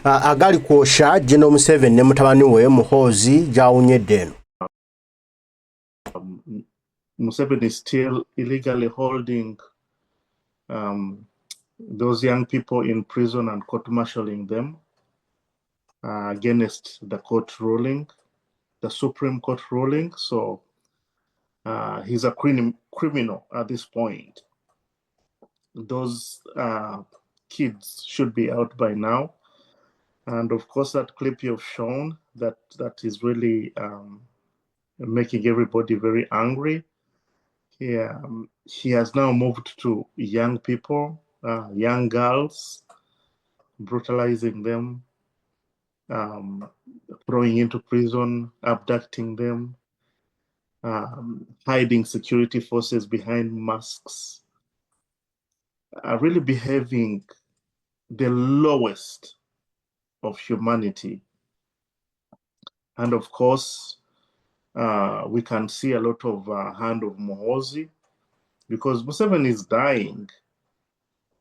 agali kwosha General Museveni ne mutabani we Muhoozi gyawunyedde eno. Museveni is still illegally holding those young people in prison and court-martialing them against the court ruling, the Supreme Court ruling. So he's a criminal at this point. Those kids should be out by now. And of course, that clip you've shown, that is really making everybody very angry. He has now moved to young people, young girls, brutalizing them, throwing into prison, abducting them, hiding security forces behind masks, really behaving the lowest of humanity. And of course, we can see a lot of hand of Muhoozi, because Museveni is dying.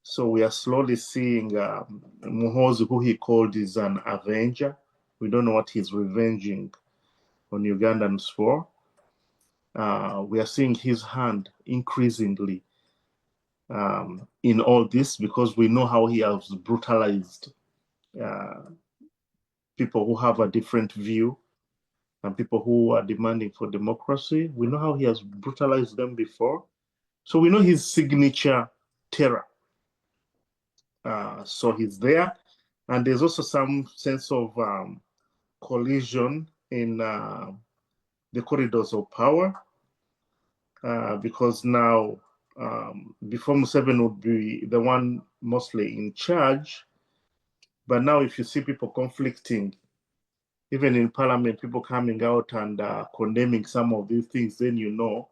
So we are slowly seeing Muhoozi, who he called is an avenger. We don't know what he's revenging on Ugandans for. We are seeing his hand increasingly in all this, because we know how he has brutalized people who have a different view and people who are demanding for democracy. We know how he has brutalized them before. So we know his signature terror. So he's there. And there's also some sense of collision in the corridors of power, because now, before Museveni would be the one mostly in charge, but now if you see people conflicting, even in parliament, people coming out and condemning some of these things, then you know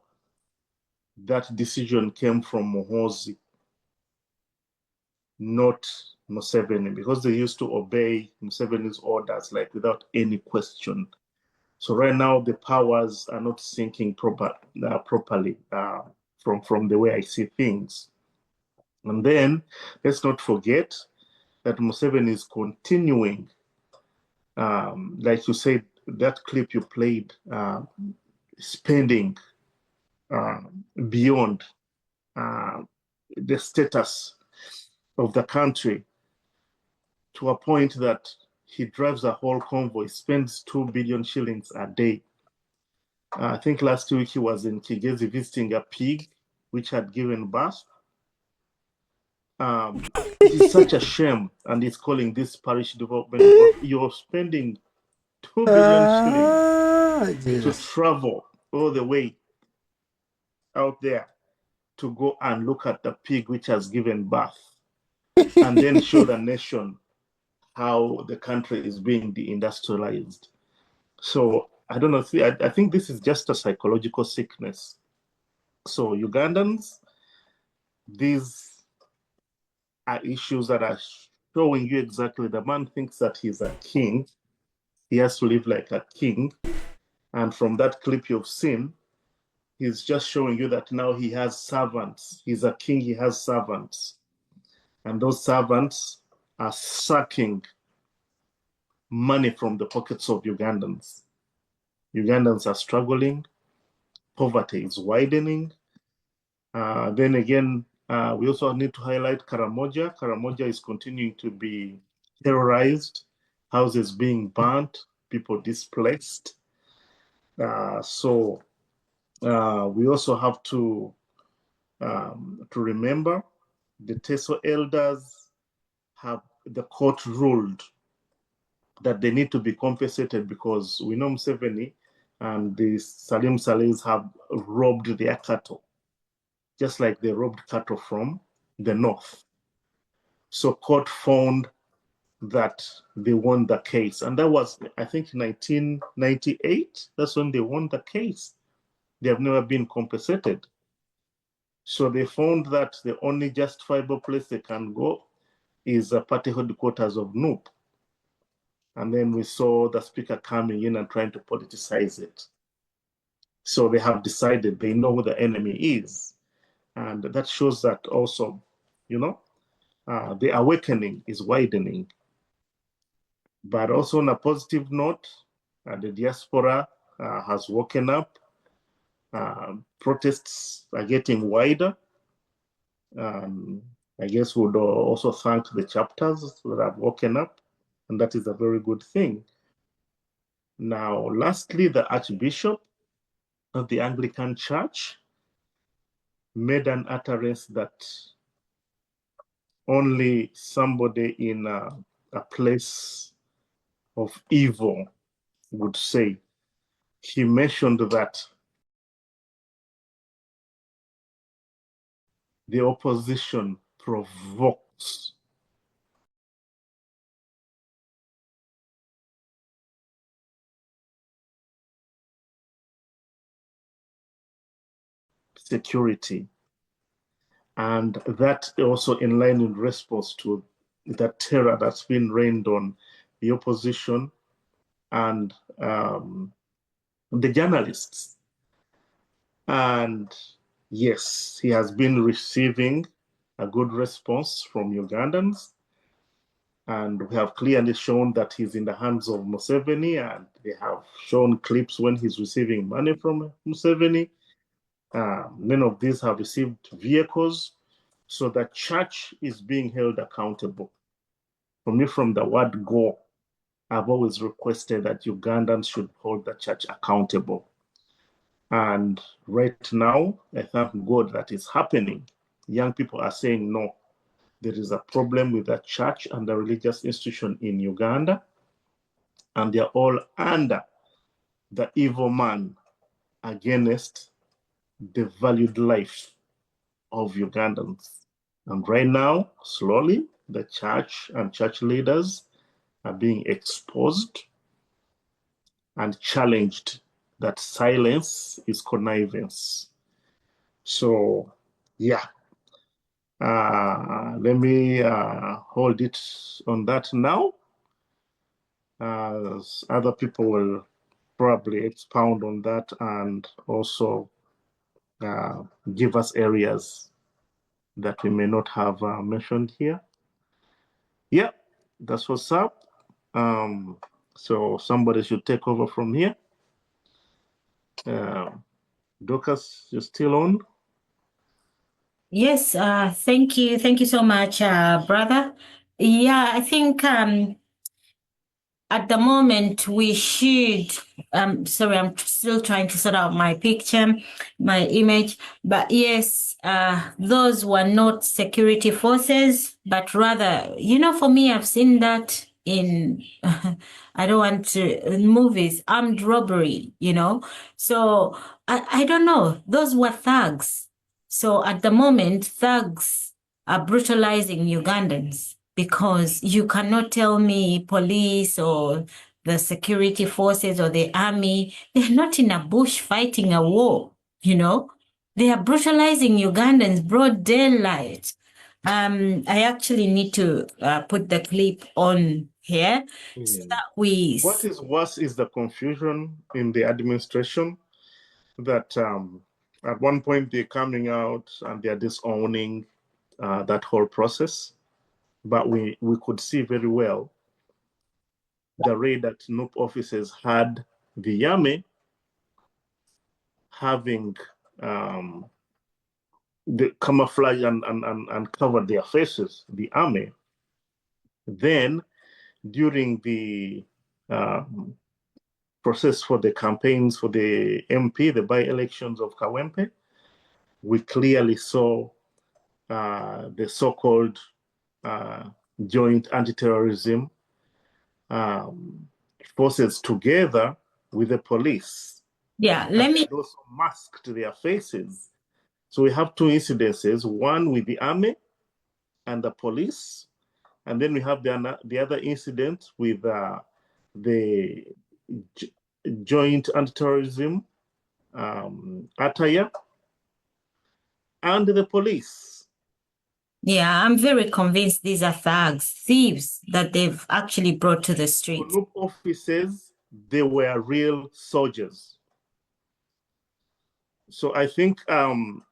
that decision came from Muhoozi, not Museveni, because they used to obey Museveni's orders, like without any question. So right now the powers are not syncing properly from the way I see things. And then let's not forget that Museveni is continuing, like you said, that clip you played, spending beyond the status of the country, to a point that he drives a whole convoy, spends 2 billion shillings a day. I think last week he was in Kigezi visiting a pig which had given birth. It's such a shame, and he's calling this parish development. You're spending 2 billion shillings to travel all the way out there to go and look at the pig which has given birth, and then show the nation how the country is being deindustrialized. So I don't know. I think this is just a psychological sickness. So Ugandans, these are issues that are showing you exactly the man thinks that he's a king. He has to live like a king. And from that clip you've seen, he's just showing you that now he has servants. He's a king, he has servants. And those servants are sucking money from the pockets of Ugandans. Ugandans are struggling. Poverty is widening. Then again, we also need to highlight Karamoja. Karamoja is continuing to be terrorized, houses being burnt, people displaced. So we also have to remember the Teso elders have the court ruled that they need to be compensated, because we know Museveni and the Salim Salehs have robbed their cattle, just like they robbed cattle from the north. So court found that they won the case. And that was, I think, 1998. That's when they won the case. They have never been compensated. So they found that the only justifiable place they can go is a party headquarters of NUP. And then we saw the speaker coming in and trying to politicize it. So they have decided they know who the enemy is. And that shows that also, you know, the awakening is widening. But also on a positive note, the diaspora has woken up. Protests are getting wider. I guess we'd also thank the chapters that have woken up, and that is a very good thing. Now, lastly, the Archbishop of the Anglican Church made an utterance that only somebody in a place of evil would say. He mentioned that the opposition provokes security, and that also in line in response to the terror that's been rained on the opposition and the journalists. And yes, he has been receiving a good response from Ugandans, and we have clearly shown that he's in the hands of Museveni, and they have shown clips when he's receiving money from Museveni. Many of these have received vehicles, so the church is being held accountable. For me, from the word go, I've always requested that Ugandans should hold the church accountable. And right now, I thank God that is happening. Young people are saying, no, there is a problem with the church and the religious institution in Uganda, and they're all under the evil man against the valued life of Ugandans. And right now, slowly, the church and church leaders are being exposed and challenged that silence is connivance. So, yeah, let me hold it on that now. Other people will probably expound on that and also give us areas that we may not have mentioned here. Yeah, that's what's up. So somebody should take over from here. Dorcas, you're still on? Yes, thank you. Thank you so much, brother. Yeah, I think at the moment we should, sorry, I'm still trying to sort out my picture, my image, but yes, those were not security forces, but rather, for me, I've seen that in, I don't want to, in movies, armed robbery, so I don't know, those were thugs. So at the moment, thugs are brutalizing Ugandans because you cannot tell me police or the security forces or the army, they're not in a bush fighting a war, They are brutalizing Ugandans broad daylight. I actually need to put the clip on here so that we... What is worse is the confusion in the administration that at one point they're coming out and they're disowning that whole process. But we could see very well the way that NUP officers had the army having the camouflage and covered their faces, the army. Then during the process for the campaigns for the MP, the by-elections of Kawempe, we clearly saw the so-called joint anti-terrorism forces together with the police. Yeah, let me... They also masked their faces. So we have two incidences, one with the army and the police, and then we have the other incident with the joint anti-terrorism attire and the police. Yeah, I'm very convinced these are thugs, thieves that they've actually brought to the streets. For officers, they were real soldiers. So I think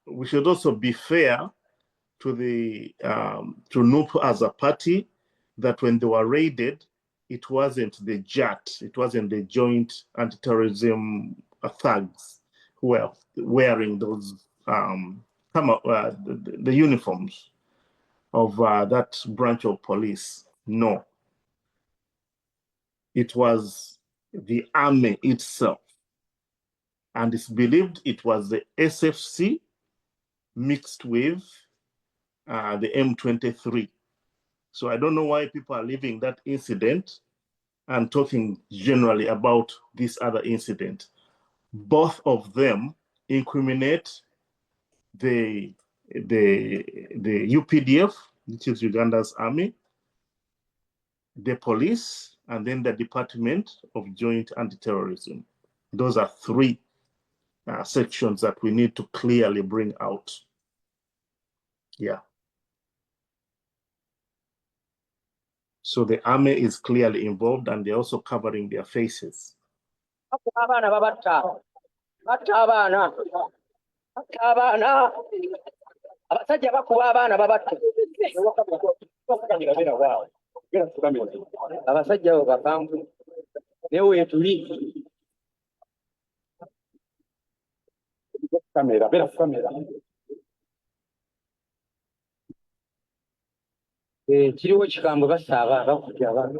we should also be fair to the to NUP as a party, that when they were raided, it wasn't the JAT, it wasn't the joint anti-terrorism thugs who were wearing those the uniforms of that branch of police. No, it was the army itself, and it's believed it was the SFC mixed with the M23. So I don't know why people are leaving that incident and talking generally about this other incident. Both of them incriminate the UPDF, which is Uganda's army, the police, and then the Department of Joint Anti-Terrorism. Those are three sections that we need to clearly bring out. Yeah. So the army is clearly involved, and they're also covering their faces. Kiriwo kigambo basaba bakutya abantu.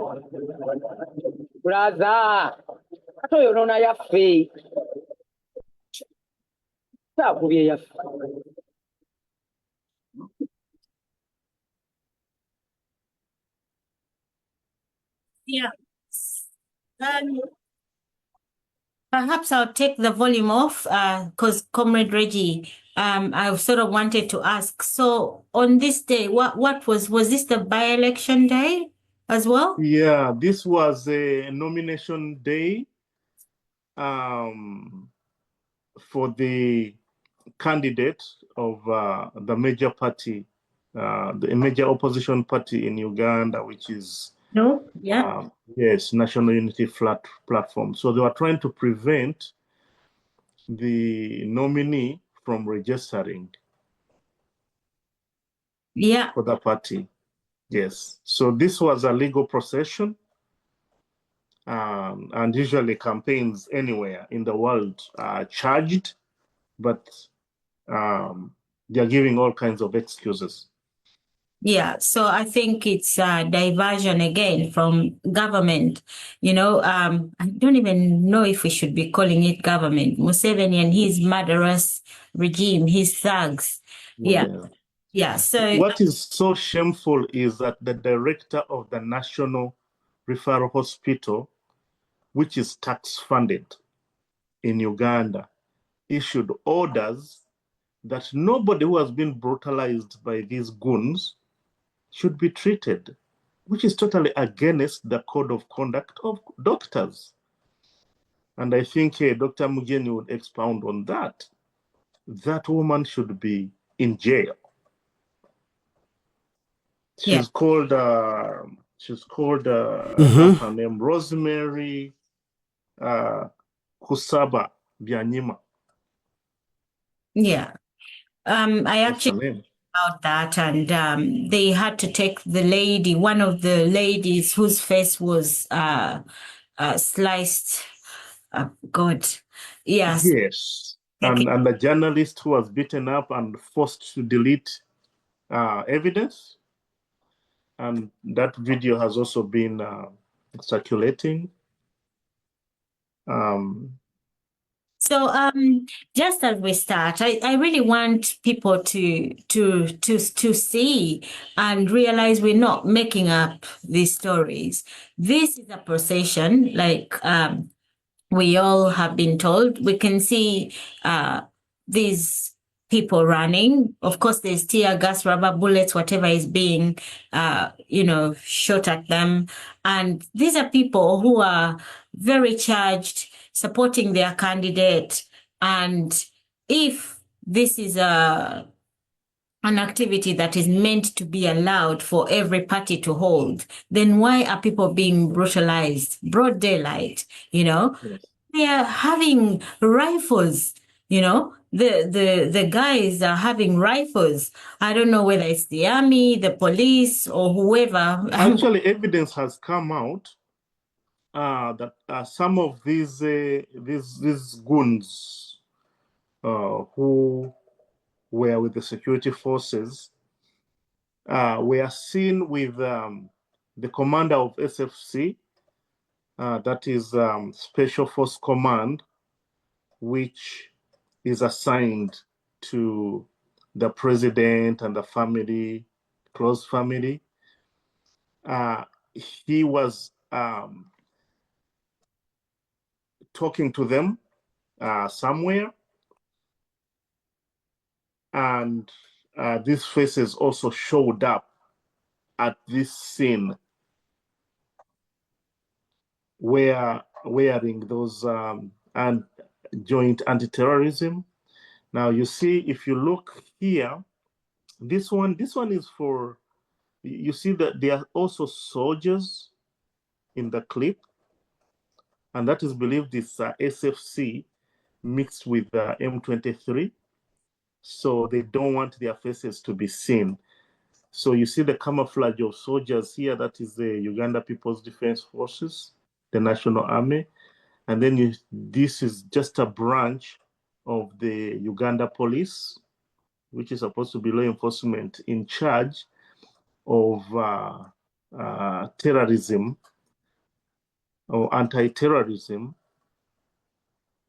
Brother, ate oyo nona yaffe. Saakubye yaffe. Yeah. Perhaps I'll take the volume off because Comrade Reggie, I sort of wanted to ask. So on this day, what was this the by-election day as well? Yeah, this was a nomination day for the candidate of the major party, the major opposition party in Uganda, which is yes, National Unity Platform. So they were trying to prevent the nominee from registering for the party. Yes. So this was a legal procession, and usually campaigns anywhere in the world are charged, but they're giving all kinds of excuses. Yeah, so I think it's diversion again from government. You know, I don't even know if we should be calling it government. Museveni and his murderous regime, his thugs. Yeah. So what is so shameful is that the director of the National Referral Hospital, which is tax funded in Uganda, issued orders that nobody who has been brutalized by these goons should be treated, which is totally against the code of conduct of doctors. And I think Dr. Mugeni would expound on that. That woman should be in jail. She's called her name Rosemary Kusaba Byanyima. Yeah. I actually about that, and they had to take the lady, one of the ladies whose face was sliced. God, yes. Yes, and the journalist who was beaten up and forced to delete evidence, and that video has also been circulating. So just as we start, I really want people to see and realize we're not making up these stories. This is a procession, like we all have been told. We can see these people running. Of course, there's tear gas, rubber bullets, whatever is being, shot at them. And these are people who are very charged, supporting their candidate. And if this is an activity that is meant to be allowed for every party to hold, then why are people being brutalized? Broad daylight, Yes. They are having rifles, the guys are having rifles. I don't know whether it's the army, the police, or whoever. Actually, evidence has come out that some of these goons who were with the security forces were seen with the commander of SFC, that is Special Force Command, which is assigned to the president and the family, close family. He was talking to them somewhere, and these faces also showed up at this scene wearing those and joint anti-terrorism. Now you see, if you look here, this one is for, you see that there are also soldiers in the clip, and that is believed is SFC mixed with M23. So they don't want their faces to be seen. So you see the camouflage of soldiers here, that is the Uganda People's Defense Forces, the National Army. And then this is just a branch of the Uganda Police, which is supposed to be law enforcement in charge of terrorism or anti-terrorism,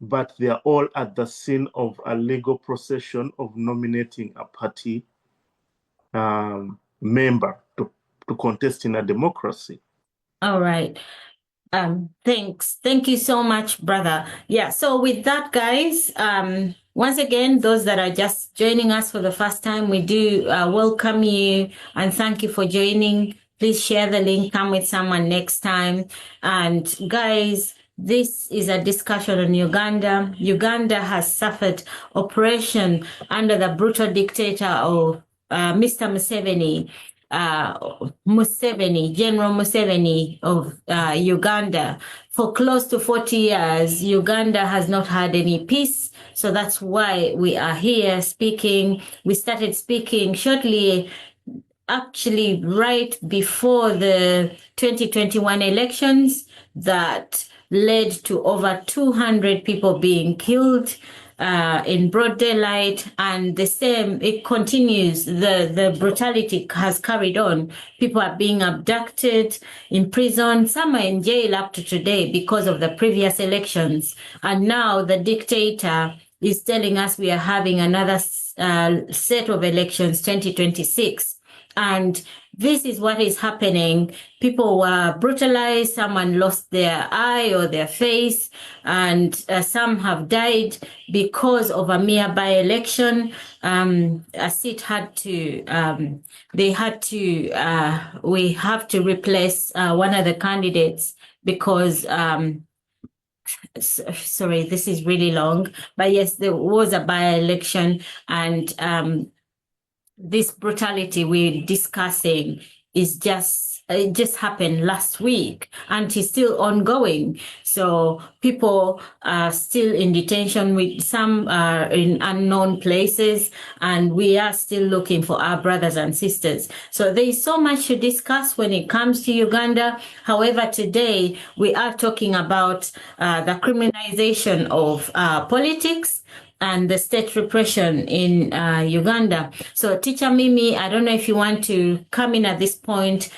but they are all at the scene of a legal procession of nominating a party member to contest in a democracy. All right. Thanks. Thank you so much, brother. Yeah, so with that, guys, once again, those that are just joining us for the first time, we do welcome you and thank you for joining. Please share the link, come with someone next time. And guys, this is a discussion on Uganda. Uganda has suffered oppression under the brutal dictator of Mr. Museveni. General Museveni of Uganda. For close to 40 years, Uganda has not had any peace. So that's why we are here speaking. We started speaking shortly, actually right before the 2021 elections that led to over 200 people being killed in broad daylight, and the same, it continues. The brutality has carried on. People are being abducted, imprisoned, some are in jail up to today because of the previous elections. And now the dictator is telling us we are having another set of elections, 2026. And this is what is happening. People were brutalized, someone lost their eye or their face, and some have died because of a mere by-election. A seat had to, we have to replace one of the candidates because, sorry, this is really long, but yes, there was a by-election, and this brutality we're discussing is it just happened last week and it's still ongoing. So people are still in detention, with some are in unknown places, and we are still looking for our brothers and sisters. So there is so much to discuss when it comes to Uganda. However, today we are talking about the criminalization of politics and the state repression in Uganda. So Teacher Mimi, I don't know if you want to come in at this point,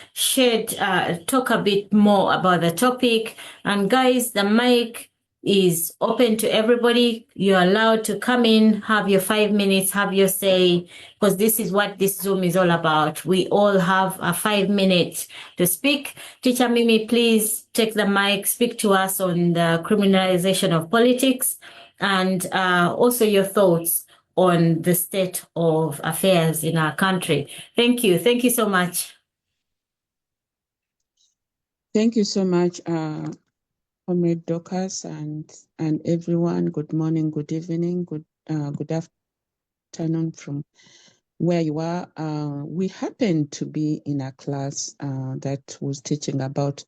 talk a bit more about the topic. And guys, the mic is open to everybody. You're allowed to come in, have your 5 minutes, have your say, because this is what this Zoom is all about. We all have a 5 minutes to speak. Teacher Mimi, please take the mic, speak to us on the criminalization of politics, and also your thoughts on the state of affairs in our country. Thank you. Thank you so much. Thank you so much, Comrade Dorcas and everyone. Good morning, good evening, good afternoon from where you are. We happen to be in a class that was teaching about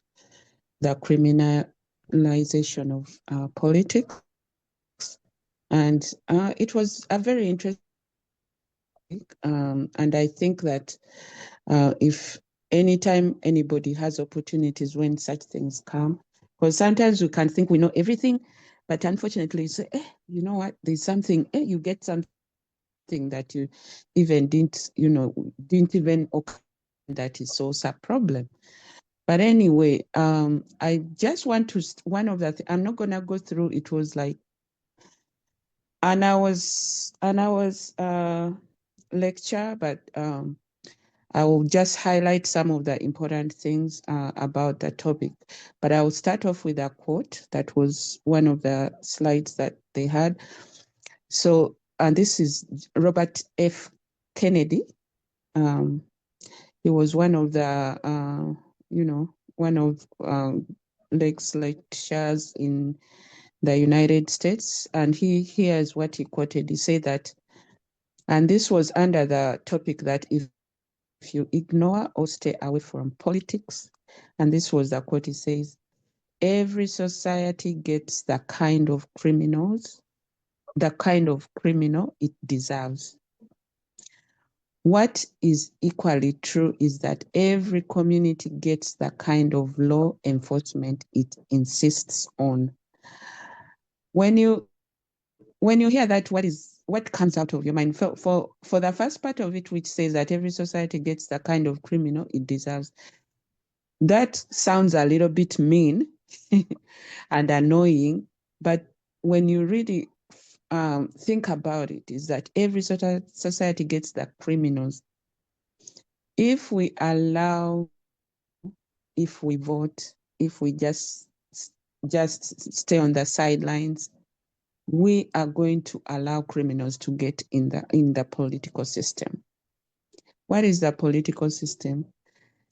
the criminalization of politics. And it was a very interesting, and I think that if anytime anybody has opportunities when such things come, Because sometimes we can think we know everything, but unfortunately, you say, you know what, there's something, you get something that you even didn't even occur that is also a problem. But anyway, I just want to, one of the, I'm not gonna go through, it was like, and I was lecture, but I will just highlight some of the important things about the topic. But I will start off with a quote that was one of the slides that they had. So, and this is Robert F. Kennedy. He was one of the, one of legislators in the United States. And here's what he quoted. He said that, and this was under the topic that if you ignore or stay away from politics, and this was the quote, he says, every society gets the kind of criminal it deserves. What is equally true is that every community gets the kind of law enforcement it insists on. When you hear that, what comes out of your mind? For the first part of it, which says that every society gets the kind of criminal it deserves, that sounds a little bit mean and annoying, but when you really think about it, is that every society gets the criminals. If we allow, if we vote, if we just stay on the sidelines, we are going to allow criminals to get in the political system. What is the political system?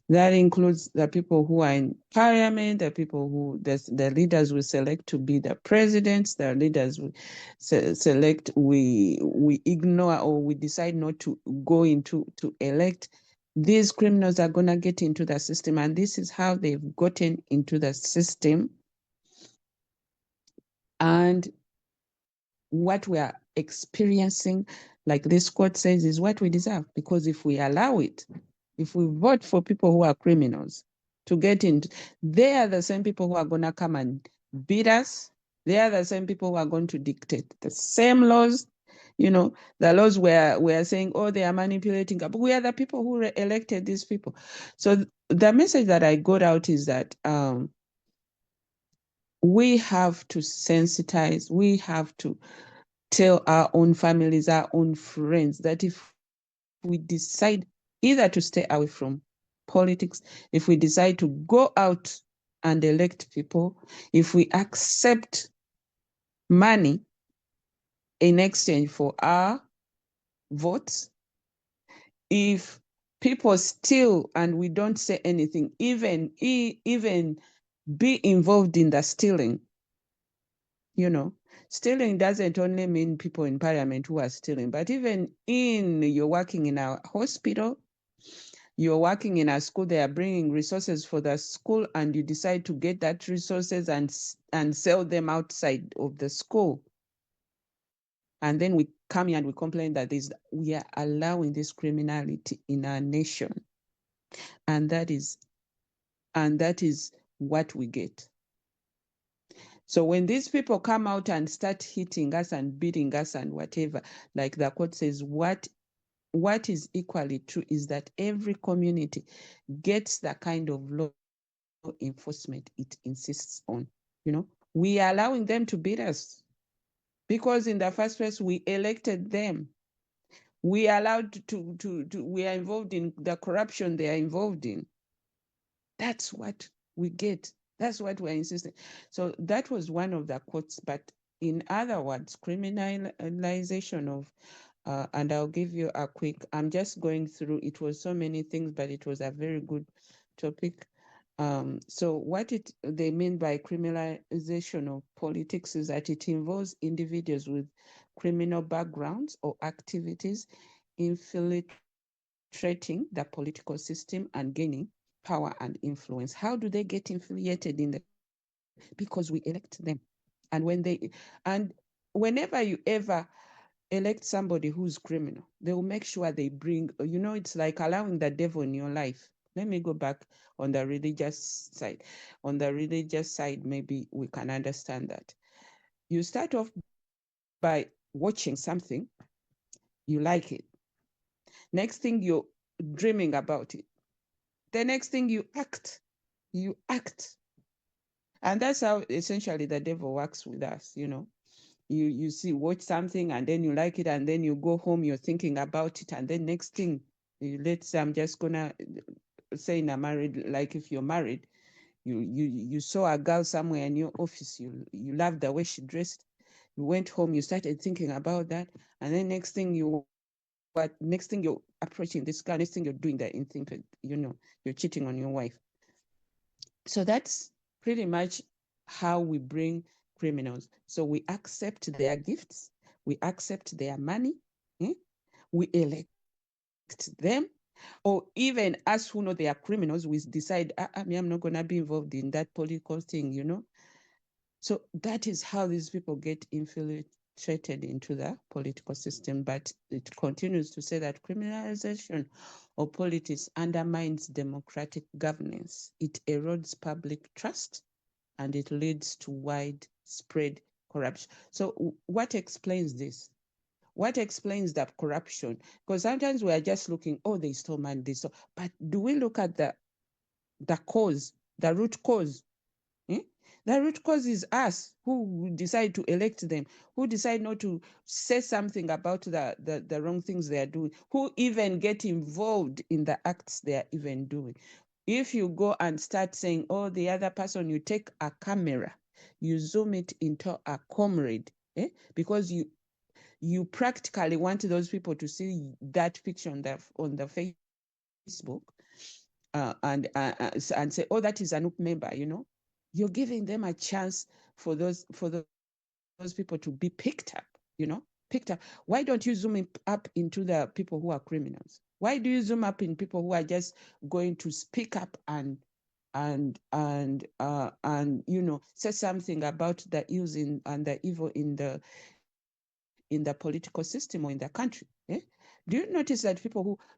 That includes the people who are in parliament, the people who, the leaders we select to be the presidents, the leaders we select, we ignore or we decide not to go into to elect. These criminals are going to get into the system, and this is how they've gotten into the system. And what we are experiencing, like this quote says, is what we deserve. Because if we allow it, if we vote for people who are criminals to get in, they are the same people who are going to come and beat us. They are the same people who are going to dictate the same laws. The laws where we are saying, oh, they are manipulating, but we are the people who elected these people. So the message that I got out is that we have to sensitize, we have to tell our own families, our own friends, that if we decide either to stay away from politics, if we decide to go out and elect people, if we accept money in exchange for our votes, if people steal and we don't say anything, even be involved in the stealing, stealing doesn't only mean people in parliament who are stealing, but even you're working in a hospital, you're working in a school, they are bringing resources for the school, and you decide to get that resources and sell them outside of the school. And then we come here and we complain that we are allowing this criminality in our nation. And that is what we get. So when these people come out and start hitting us and beating us and whatever, like the quote says, what is equally true is that every community gets the kind of law enforcement it insists on. We are allowing them to beat us because in the first place, we elected them. We are allowed we are involved in the corruption they are involved in. That's what we get. That's what we're insisting. So that was one of the quotes, but in other words, criminalization of, and I'll give you a quick, I'm just going through, it was so many things, but it was a very good topic. So what they mean by criminalization of politics is that it involves individuals with criminal backgrounds or activities infiltrating the political system and gaining power and influence. How do they get infiltrated in the? Because we elect them. And whenever you ever elect somebody who's criminal, they will make sure they bring, it's like allowing the devil in your life. Let me go back on the religious side. On the religious side, maybe we can understand that. You start off by watching something, you like it. Next thing, you're dreaming about it. The next thing, you act. You act. And that's how essentially the devil works with us, you know. You watch something and then you like it, and then you go home, you're thinking about it, and then next thing, let's say I'm just gonna say in a married, like if you're married, you saw a girl somewhere in your office, you loved the way she dressed, you went home, you started thinking about that, and then next thing you're approaching this girl, next thing you're doing that, in thinking, you know, you're cheating on your wife. So that's pretty much how we bring criminals. So we accept their gifts, we accept their money, we elect them, or even us who know they are criminals, we decide, I'm not going to be involved in that political thing, you know. So that is how these people get infiltrated into the political system. But it continues to say that criminalization of politics undermines democratic governance. It erodes public trust, and it leads to widespread corruption. So what explains this? What explains that corruption? Because sometimes we are just looking, oh, they stole money, they stole. But do we look at the cause, the root cause? The root cause is us who decide to elect them, who decide not to say something about the wrong things they are doing, who even get involved in the acts they are even doing. If you go and start saying, oh, the other person, you take a camera, you zoom it into a comrade, because you practically want those people to see that picture on the Facebook, and say, oh, that is a NUP member, you know. You're giving them a chance for those people to be picked up, you know, picked up. Why don't you zoom up into the people who are criminals? Why do you zoom up in people who are just going to speak up and you know, say something about the ills and the evil in the political system or in the country? Do you notice that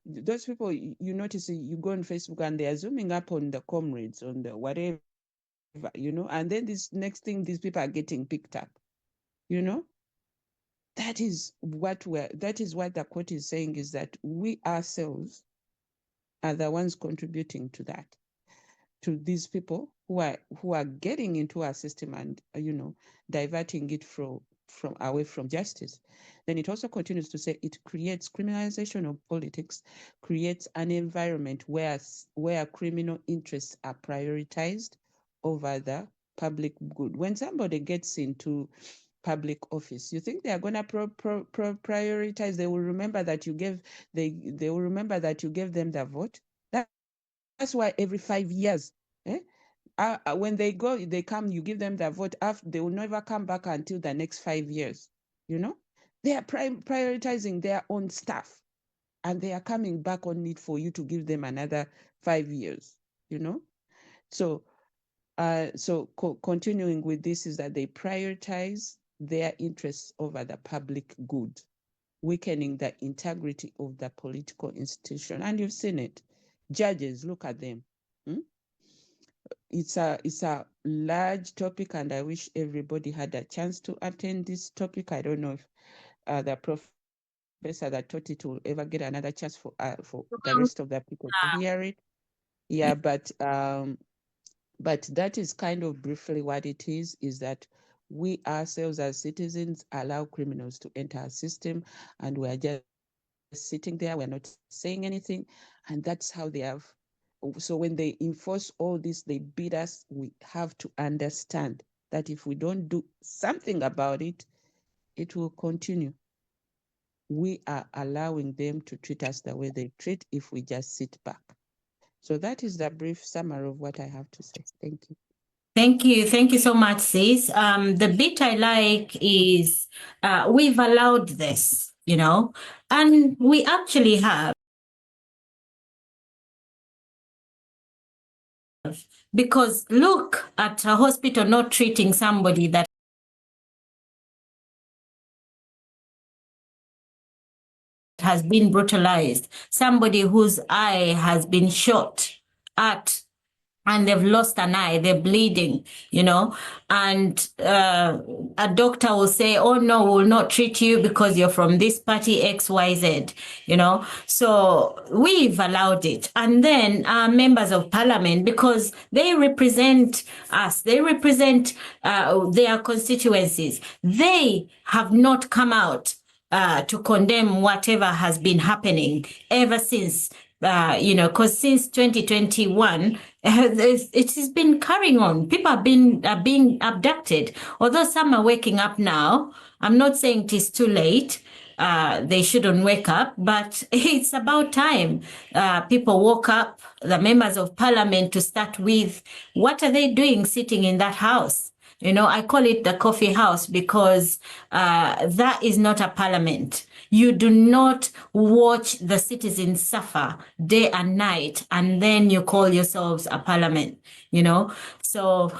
those people, you notice, you go on Facebook and they are zooming up on the comrades, on the whatever, you know, and then this next thing, these people are getting picked up, you know. That is what the quote is saying, is that we ourselves are the ones contributing to that, to these people who are getting into our system and, you know, diverting it from away from justice. Then it also continues to say it creates criminalization of politics, creates an environment where criminal interests are prioritized over the public good. When somebody gets into public office, you think they are going to prioritize? They will remember that you gave they will remember that you gave them the vote. That's why every 5 years, when they come, you give them the vote. After, they will never come back until the next 5 years. You know, they are prioritizing their own stuff, and they are coming back on it for you to give them another 5 years. You know, so continuing with this is that they prioritize their interests over the public good, weakening the integrity of the political institution. And you've seen it. Judges, look at them. It's a large topic, and I wish everybody had a chance to attend this topic. I don't know if the professor that taught it will ever get another chance for the rest of the people to hear it. Yeah, but that is kind of briefly what it is that we ourselves as citizens allow criminals to enter our system, and we're just sitting there, we're not saying anything, and that's how they have. So when they enforce all this, they beat us, we have to understand that if we don't do something about it, it will continue. We are allowing them to treat us the way they treat if we just sit back. So that is the brief summary of what I have to say. Thank you. Thank you. Thank you so much, sis. The bit I like is we've allowed this, you know, and we actually have. Because look at a hospital not treating somebody that has been brutalized, somebody whose eye has been shot, and they've lost an eye, they're bleeding, you know, and a doctor will say, oh no, we'll not treat you because you're from this party XYZ, you know. So we've allowed it. And then our members of parliament, because they represent us, they represent their constituencies, they have not come out to condemn whatever has been happening ever since, you know, because since 2021, it has been carrying on. People are being abducted. Although some are waking up now, I'm not saying it is too late. They shouldn't wake up, but it's about time people woke up, the members of parliament, to start with what are they doing sitting in that house? You know, I call it the coffee house because that is not a parliament. You do not watch the citizens suffer day and night, and then you call yourselves a parliament, you know? So,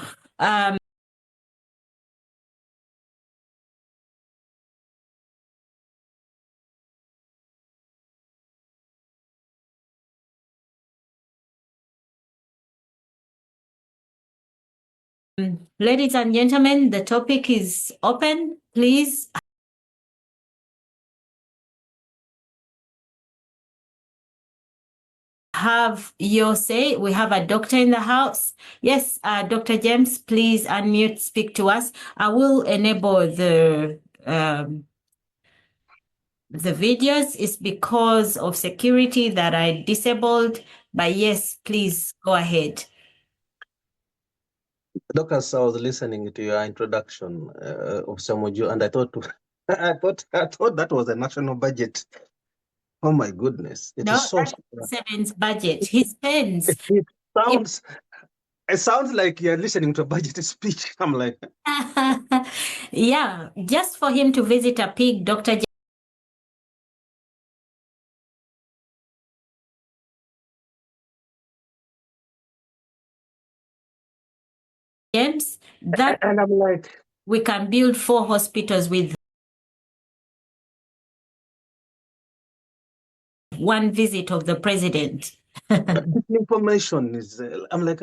ladies and gentlemen, the topic is open. Please have your say. We have a doctor in the house. Yes, Dr. James, please unmute, speak to us. I will enable the videos. Is because of security that I disabled, but yes, please go ahead. Doctor, I was listening to your introduction of Samoju, and I thought, I thought that was a national budget. Oh my goodness! It No, is so. that's Seven's budget. He spends. It sounds like you're listening to a budget speech. I'm like, yeah, just for him to visit a pig, Dr. James, that and I'm like, we can build 4 hospitals with 1 visit of the president. information is. I'm like,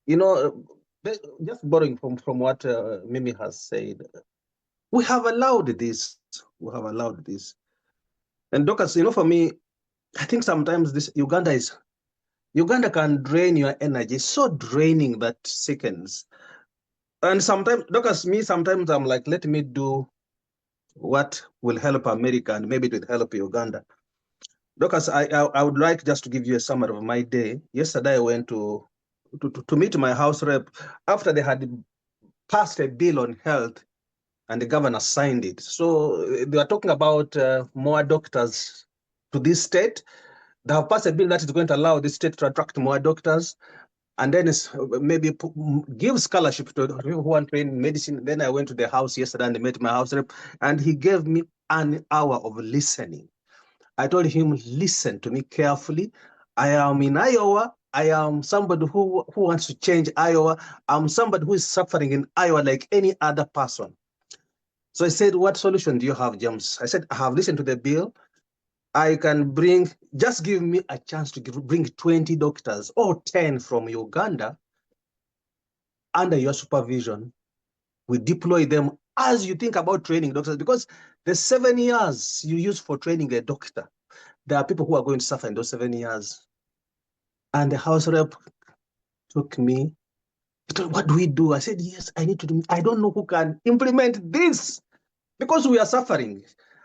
you know, just borrowing from what Mimi has said. We have allowed this. We have allowed this. And doctors, you know, for me, I think sometimes this Uganda can drain your energy. It's so draining that seconds. And sometimes, doctors, sometimes I'm like, let me do what will help America and maybe it will help Uganda. Doctors, I would like just to give you a summary of my day. Yesterday, I went to meet my house rep after they had passed a bill on health and the governor signed it. So they are talking about more doctors to this state. They have passed a bill that is going to allow this state to attract more doctors, and then it's maybe give scholarship to who want to train medicine. Then I went to the house yesterday and met my house rep, and he gave me an hour of listening. I told him, listen to me carefully. I am in Iowa. I am somebody who wants to change Iowa. I'm somebody who is suffering in Iowa like any other person. So I said, what solution do you have, James? I said, I have listened to the bill. I can just give me a chance to bring 20 doctors or 10 from Uganda under your supervision. We deploy them as you think about training doctors, because the 7 years you use for training a doctor, there are people who are going to suffer in those 7 years. And the house rep took me, he told, what do we do? I said, yes, I need to do, I don't know who can implement this because we are suffering.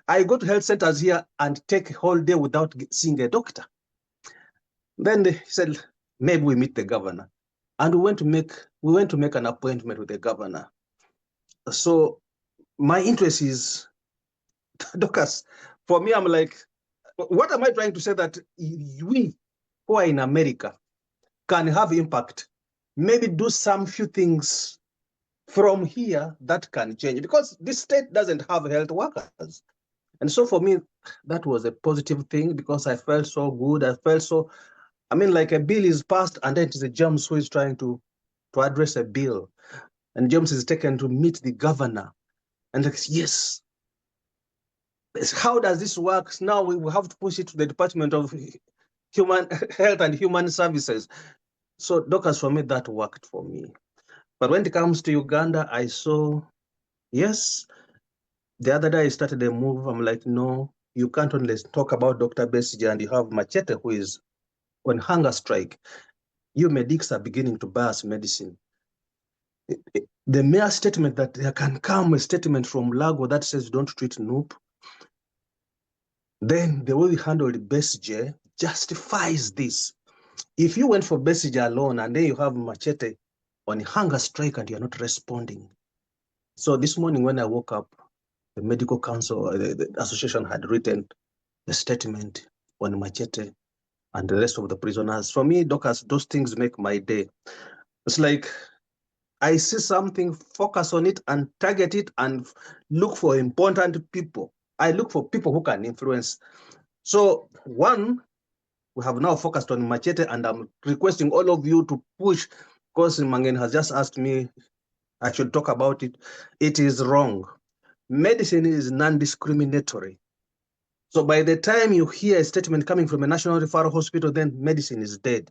I go to health centers here and take a whole day without seeing a doctor. Then he said, maybe we meet the governor. And we went to make an appointment with the governor. So my interest is, doctors, for me, I'm like, what am I trying to say? That we who are in America can have impact, maybe do some few things from here that can change, because this state doesn't have health workers. And so for me, that was a positive thing, because I felt so good. I felt so, I mean, like a bill is passed and then it is a James who is trying to address a bill. And James is taken to meet the governor. And like, yes, how does this work? Now we will have to push it to the Department of Human Health and Human Services. So Doctors, for me, that worked for me. But when it comes to Uganda, I saw, yes, the other day I started a move. I'm like, no, you can't only talk about Dr. Besigye and you have Machete who is on hunger strike. You medics are beginning to bias medicine. The mere statement that there can come a statement from Lago that says don't treat NUP, then the way we handled Besigye justifies this. If you went for Besigye alone and then you have Machete on hunger strike and you're not responding. So this morning when I woke up, the medical council, the association had written a statement on Machete and the rest of the prisoners. For me, Doctors, those things make my day. It's like I see something, focus on it and target it and look for important people. I look for people who can influence. So one, we have now focused on Machete and I'm requesting all of you to push, because Mangen has just asked me, I should talk about it. It is wrong. Medicine is non-discriminatory. So by the time you hear a statement coming from a national referral hospital, then medicine is dead.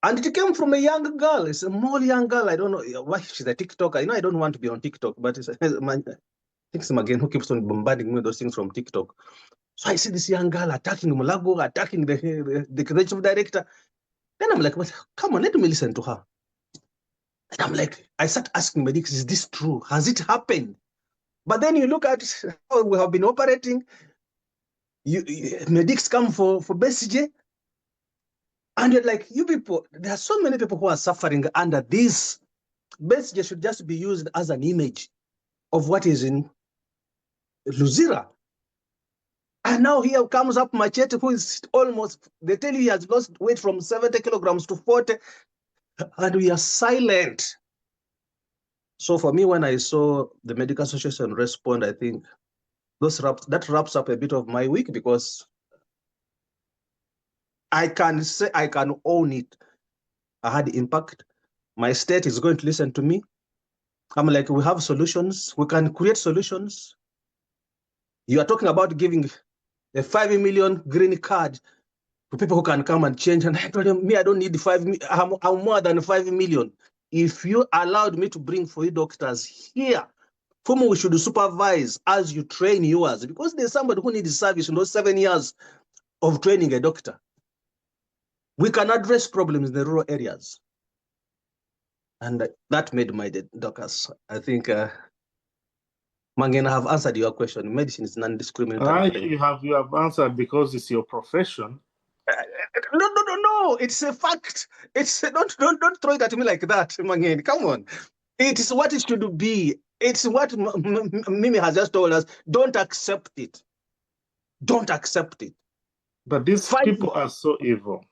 And it came from a young girl. It's a more young girl. I don't know why she's a TikToker. You know, I don't want to be on TikTok, but I think it's Magen who keeps on bombarding me with those things from TikTok. So I see this young girl attacking Mulago, attacking the creative director. Then I'm like, well, come on, let me listen to her. And I'm like, I start asking medics, is this true? Has it happened? But then you look at how we have been operating. Medics come for Besigye. And you're like, you people, there are so many people who are suffering under this. Besigye should just be used as an image of what is in Luzira. And now here comes up Machete, who is almost, they tell you he has lost weight from 70 kilograms to 40, and we are silent. So for me, when I saw the Medical Association respond, I think that wraps up a bit of my week, because I can say, I can own it. I had impact. My state is going to listen to me. I'm like, we have solutions. We can create solutions. You are talking about giving a 5 million green card to people who can come and change. And I told them, me, I don't need the 5 million. I'm more than 5 million. If you allowed me to bring for you doctors here, whom we should supervise as you train yours, because there's somebody who needs service in those 7 years of training a doctor. We can address problems in the rural areas. And that made my day, Doctors. I think, Mangen, I have answered your question. Medicine is non-discriminatory. You have answered because it's your profession. No. It's a fact. It's don't throw it at me like that, Mangen. Come on. It is what it should be. It's what Mimi has just told us. Don't accept it. Don't accept it. But these people are so evil.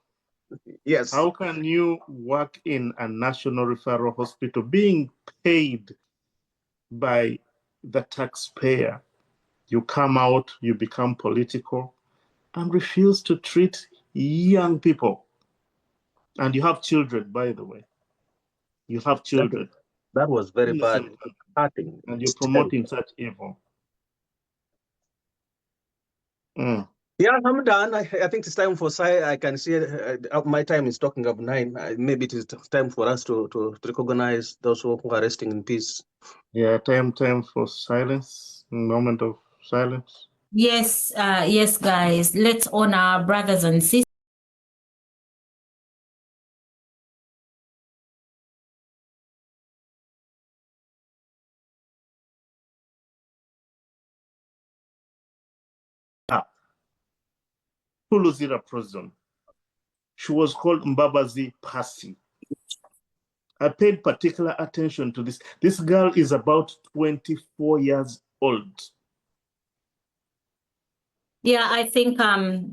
Yes. How can you work in a national referral hospital being paid by the taxpayer? You come out, you become political, and refuse to treat young people. And you have children, by the way. You have children. That was very bad. And you're promoting such evil. Yeah, I'm done. I think it's time for I can see my time is talking of 9. Maybe it is time for us to recognize those who are resting in peace. Yeah, time for silence. Moment of silence. Yes, yes, guys. Let's honor our brothers and sisters. Luzira prison. She was called Mbabazi Pasi. I paid particular attention to this. This girl is about 24 years old. Yeah, I think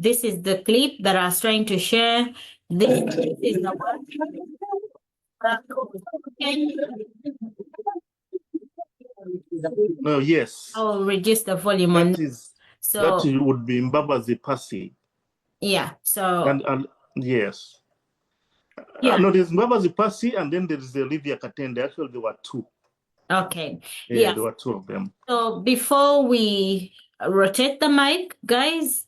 this is the clip that I was trying to share. This is the one. Oh, yes. I'll reduce the volume on that. That would be Mbabazi Pasi. Yeah, so. And yes. Yeah. No, there's Mbabazi Pasi and then there's Olivia Katende. Actually, there were 2. Okay. Yeah, there were 2 of them. So before we rotate the mic, guys,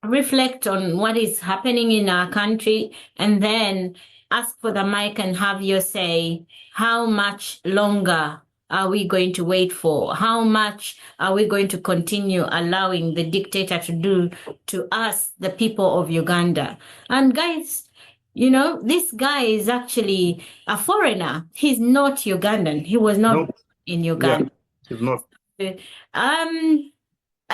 reflect on what is happening in our country, and then ask for the mic and have your say. How much longer are we going to wait for? How much are we going to continue allowing the dictator to do to us, the people of Uganda? And guys, you know, this guy is actually a foreigner. He's not Ugandan. He was not Nope. in Uganda. Yeah, he's not.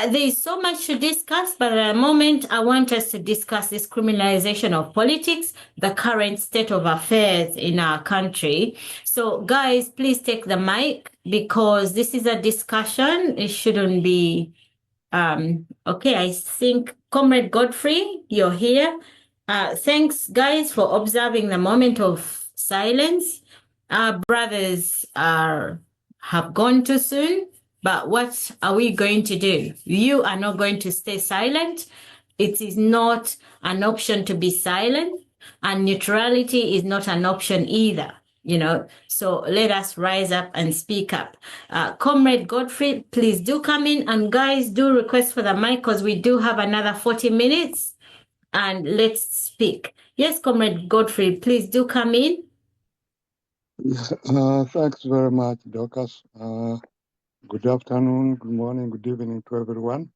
There's so much to discuss, but at the moment, I want us to discuss this criminalization of politics, the current state of affairs in our country. So, guys, please take the mic because this is a discussion. It shouldn't be. Okay, I think Comrade Godfrey, you're here. Thanks, guys, for observing the moment of silence. Our brothers have gone too soon. But what are we going to do? You are not going to stay silent. It is not an option to be silent, and neutrality is not an option either, you know. So let us rise up and speak up. Comrade Godfrey, please do come in, and guys, do request for the mic because we do have another 40 minutes, and let's speak. Yes, Comrade Godfrey, please do come in. Thanks very much, Dorcas. Good afternoon, good morning, good evening to everyone.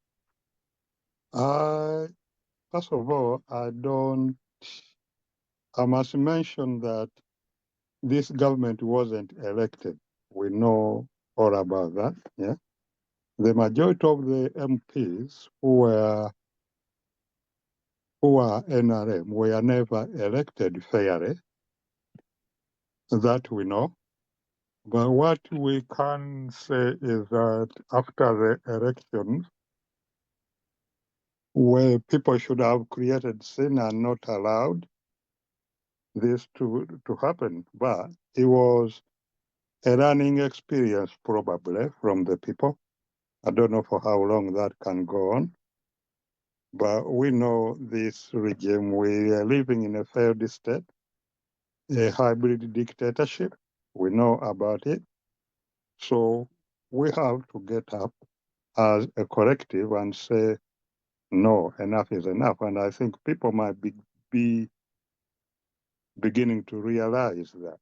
First of all, I must mention that this government wasn't elected. We know all about that, yeah. The majority of the MPs who are NRM were never elected fairly. That we know. But what we can say is that after the elections, where people should have created sin and not allowed this to happen. But it was a learning experience probably from the people. I don't know for how long that can go on. But we know this regime, we are living in a failed state, a hybrid dictatorship. We know about it. So we have to get up as a collective and say, no, enough is enough. And I think people might be beginning to realize that.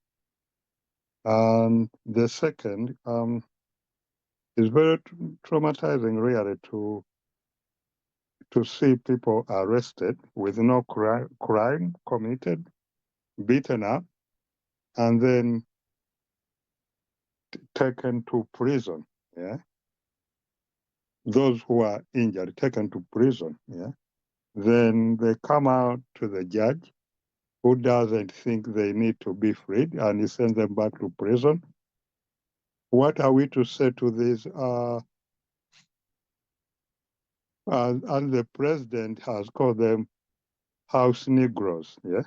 And the second is very traumatizing, really, to see people arrested with no crime committed, beaten up, and then taken to prison. Yeah, those who are injured taken to prison. Yeah, then they come out to the judge, who doesn't think they need to be freed, and he sends them back to prison. What are we to say to this? And the president has called them house Negroes, yeah?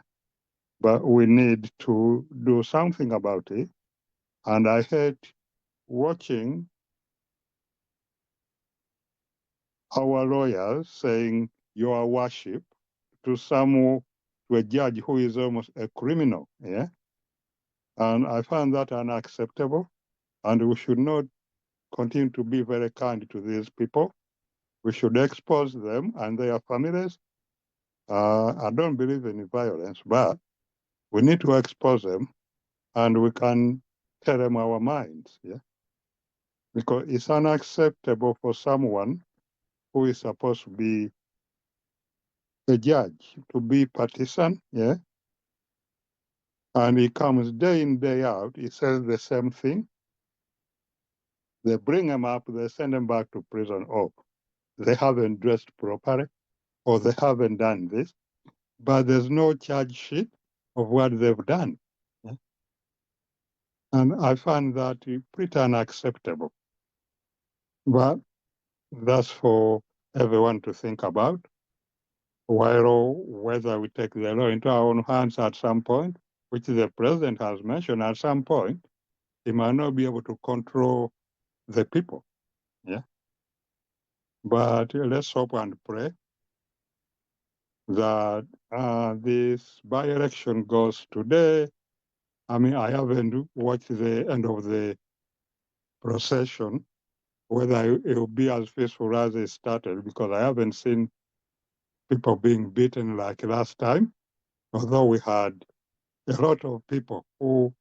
But we need to do something about it. And I hate watching our lawyers saying, your worship, to a judge who is almost a criminal, yeah? And I find that unacceptable. And we should not continue to be very kind to these people. We should expose them and their families. I don't believe in violence, but we need to expose them and we can tell them our minds, yeah? Because it's unacceptable for someone who is supposed to be a judge to be partisan, yeah? And he comes day in, day out, he says the same thing. They bring him up, they send him back to prison. Oh, they haven't dressed properly, or they haven't done this, but there's no charge sheet of what they've done. Yeah? And I find that pretty unacceptable. But that's for everyone to think about, whether we take the law into our own hands at some point, which the president has mentioned at some point, he might not be able to control the people. Yeah. But let's hope and pray that this by-election goes today. I mean, I haven't watched the end of the procession, whether it will be as peaceful as it started, because I haven't seen people being beaten like last time, although we had a lot of people who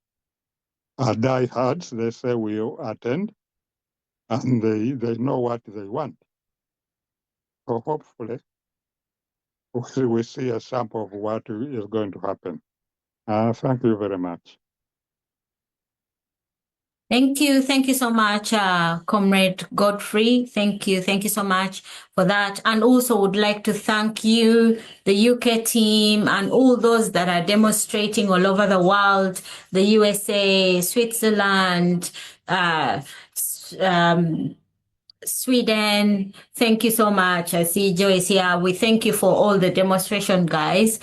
are diehards. They say we'll attend, and they know what they want. So hopefully we see a sample of what is going to happen. Thank you very much. Thank you so much, Comrade Godfrey. Thank you so much for that. And also would like to thank you, the UK team, and all those that are demonstrating all over the world, the USA, Switzerland, Sweden. Thank you so much. I see Joyce here. We thank you for all the demonstration, guys,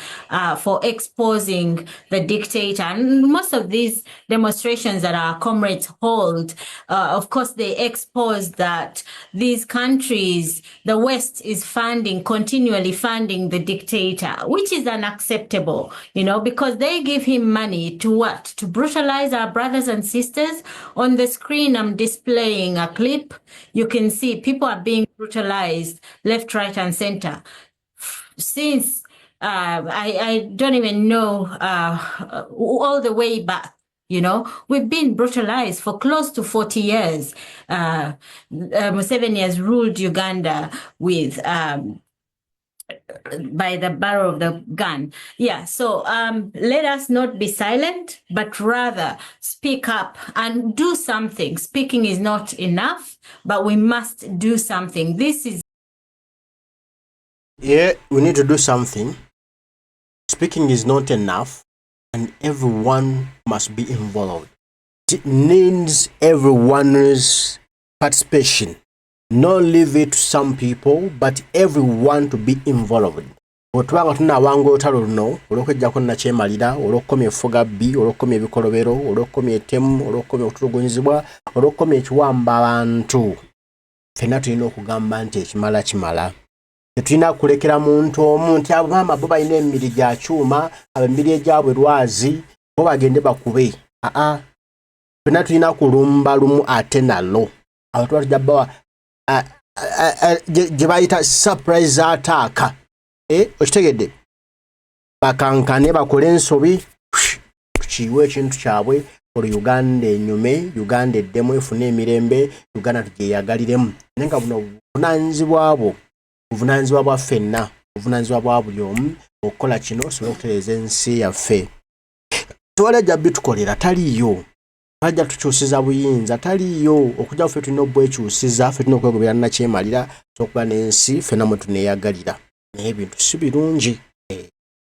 for exposing the dictator. And most of these demonstrations that our comrades hold, of course, they expose that these countries, the West is continually funding the dictator, which is unacceptable, because they give him money to what? To brutalize our brothers and sisters. On the screen, I'm displaying a clip. You can see people are being brutalized left, right, and center. Since I don't even know, all the way back, we've been brutalized for close to 40 years. Museveni has ruled Uganda with by the barrel of the gun. Yeah, so let us not be silent, but rather speak up and do something. Speaking is not enough, but we must do something. This is... Yeah, we need to do something. Speaking is not enough, and everyone must be involved. It needs everyone's participation. Not leave it to some people, but everyone to be involved. Otwanga tunawango otalo luno, olokujjako nakyemalira, olokomya efuga bbi, olokomya ebikolobero, olokomya ettemu, olokomya okutulugunyizibwa, olokomya ekiwamba abantu. Ffenna tulina okugamba nti ekimala kimala. Tetulina kulekera muntu omu nti abo maama bo balina emibiri gya kyuma, emibiri egyabwe lwazi, bo bagende bakube. Ffenna tulina kulumba lumu ate nalo. Awo tuba tujja bawa gye bayita surprise attack. Okitegedde? Bakankane bakole ensobi, tukiyiwe ekintu kyabwe, olwo Uganda enyume, Uganda eddemu, efune emirembe, Uganda tugyeyagaliremu. Naye nga buno buvunaanyizibwa bwa ffenna, buvunaanyizibwa bwa buli omu okukola kino osobole okutereeza ensi yaffe. Tewali ajja bitukolera, taliiyo. Ajja tukyusiza buyinza, taliiyo. Okujja ffe tulina obwekyusiza, ffe tulina okwegoberera nakyemalira, okuba n'ensi ffenna mwe tuneeyagalira. Naye ebintu si birungi.